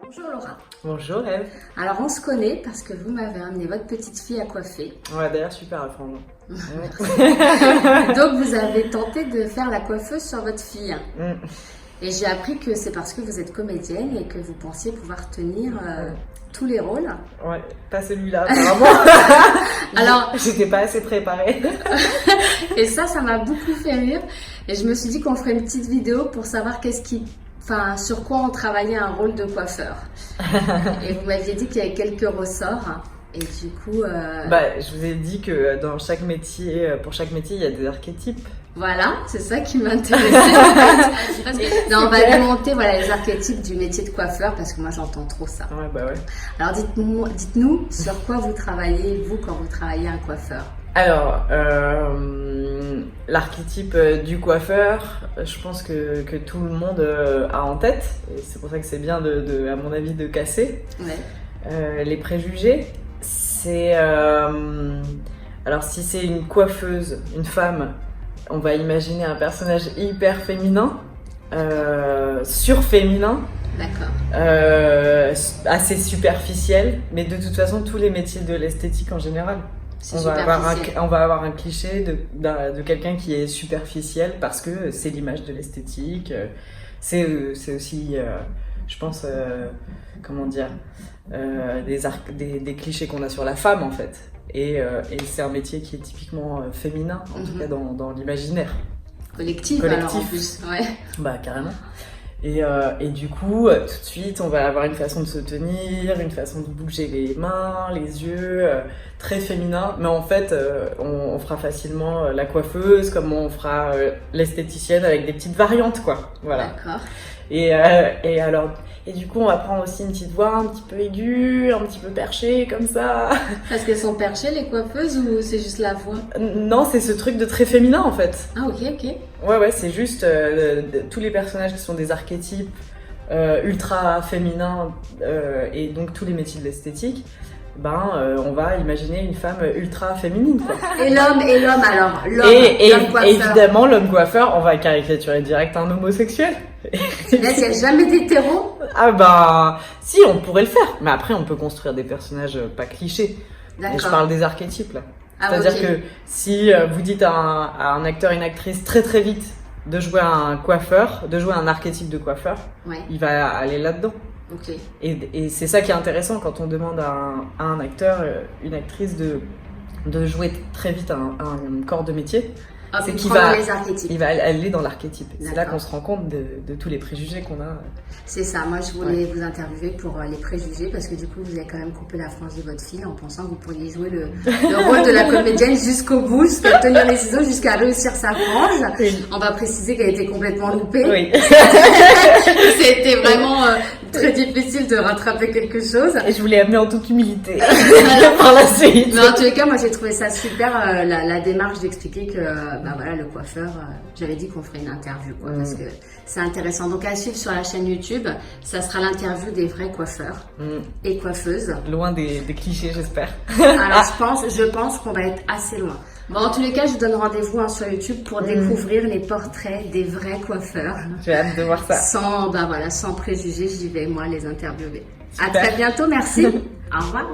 Bonjour Laura. Bonjour Eve. Alors on se connaît parce que vous m'avez amené votre petite fille à coiffer. Ouais, d'ailleurs super franchement. Donc vous avez tenté de faire la coiffeuse sur votre fille. Et j'ai appris que c'est parce que vous êtes comédienne et que vous pensiez pouvoir tenir tous les rôles. Ouais, pas celui-là apparemment. Alors, j'étais pas assez préparée. Et ça m'a beaucoup fait rire. Et je me suis dit qu'on ferait une petite vidéo pour savoir sur quoi on travaillait un rôle de coiffeur. Et vous m'aviez dit qu'il y avait quelques ressorts. Et du coup... je vous ai dit que dans chaque métier, pour chaque métier, il y a des archétypes. Voilà, c'est ça qui m'intéressait. On va démonter les archétypes du métier de coiffeur parce que moi j'entends trop ça. Ouais, bah ouais. Alors dites-nous sur quoi vous travaillez, vous, quand vous travaillez un coiffeur. Alors, l'archétype du coiffeur, je pense que tout le monde a en tête. Et c'est pour ça que c'est bien, à mon avis, de casser les préjugés. C'est... alors, si c'est une coiffeuse, une femme, on va imaginer un personnage hyper féminin, surféminin. D'accord. Assez superficiel. Mais de toute façon, tous les métiers de l'esthétique en général. On va avoir un cliché de quelqu'un qui est superficiel parce que c'est l'image de l'esthétique. C'est aussi, je pense, des clichés qu'on a sur la femme en fait. Et c'est un métier qui est typiquement féminin, en tout cas dans l'imaginaire. Collectif. Alors, en plus. Ouais. Bah carrément. Et du coup, tout de suite, on va avoir une façon de se tenir, une façon de bouger les mains, les yeux, très féminin. Mais en fait, on fera facilement la coiffeuse, comme on fera l'esthéticienne avec des petites variantes, quoi. Voilà. D'accord. Et du coup, on va prendre aussi une petite voix un petit peu aiguë, un petit peu perchée, comme ça. Parce qu'elles sont perchées, les coiffeuses, ou c'est juste la voix? Non, c'est ce truc de très féminin, en fait. Ah, ok. Ouais, c'est juste tous les personnages qui sont des archétypes ultra féminins et donc tous les métiers de l'esthétique. On va imaginer une femme ultra féminine, quoi. Et l'homme alors, l'homme coiffeur. Évidemment, l'homme coiffeur, on va caricaturer direct un homosexuel. Là, il n'y a jamais d'hétéro? Si, on pourrait le faire. Mais après, on peut construire des personnages pas clichés. D'accord. Et je parle des archétypes, là. C'est-à-dire que si vous dites à un acteur, une actrice très très vite de jouer un coiffeur, de jouer un archétype de coiffeur, il va aller là-dedans. Okay. Et c'est ça qui est intéressant quand on demande à un acteur, une actrice de jouer très vite un corps de métier. C'est qu'il va aller dans l'archétype. C'est là qu'on se rend compte de tous les préjugés qu'on a. C'est ça, moi je voulais vous interviewer pour les préjugés parce que du coup vous avez quand même coupé la frange de votre fille en pensant que vous pourriez jouer le rôle de la comédienne jusqu'au bout, jusqu'à tenir les ciseaux, jusqu'à réussir sa frange. Oui. On va préciser qu'elle était complètement loupée. Oui. C'était vraiment très difficile de rattraper quelque chose. Et je voulais amener en toute humilité par la suite. Mais en tous les cas, moi j'ai trouvé ça super, la démarche d'expliquer que le coiffeur, j'avais dit qu'on ferait une interview parce que c'est intéressant. Donc à suivre sur la chaîne YouTube, ça sera l'interview des vrais coiffeurs et coiffeuses. Loin des clichés, j'espère. Alors je pense qu'on va être assez loin. Bon, en tous les cas, je vous donne rendez-vous sur YouTube pour découvrir les portraits des vrais coiffeurs. J'ai hâte de voir ça. Sans préjugés, j'y vais moi les interviewer. Super. À très bientôt, merci. Au revoir.